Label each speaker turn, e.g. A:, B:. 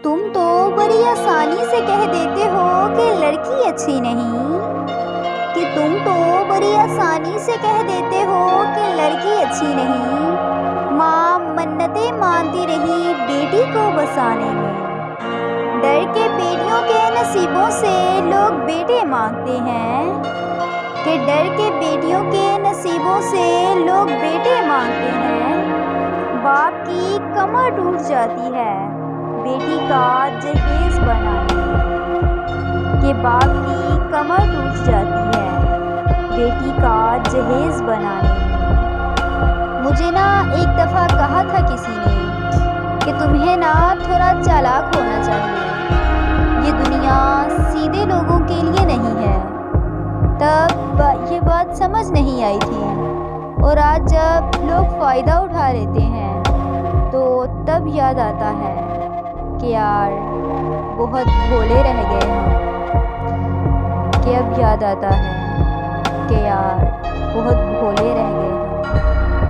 A: تم تو بڑی آسانی سے کہہ دیتے ہو کہ لڑکی اچھی نہیں، کہ تم تو بڑی آسانی سے کہہ دیتے ہو کہ لڑکی اچھی نہیں۔ ماں منتیں مانتی رہی بیٹی کو بسانے میں، ڈر کے بیٹیوں کے نصیبوں سے لوگ بیٹے مانگتے ہیں، کہ ڈر کے بیٹیوں کے نصیبوں سے لوگ بیٹے مانگتے ہیں۔ باپ کی کمر ٹوٹ جاتی ہے بیٹی کا جہیز بنانے میں، کہ باپ کی کمر ٹوٹ جاتی ہے بیٹی کا جہیز بنانے میں۔ مجھے ایک دفعہ کہا تھا کسی نے کہ تمہیں تھوڑا چالاک ہونا چاہیے، یہ دنیا سیدھے لوگوں کے لیے نہیں ہے۔ تب یہ بات سمجھ نہیں آئی تھی، اور آج جب لوگ فائدہ اٹھا لیتے ہیں تو تب یاد آتا ہے کہ یار بہت بھولے رہ گئے ہم، کہ اب یاد آتا ہے کہ یار بہت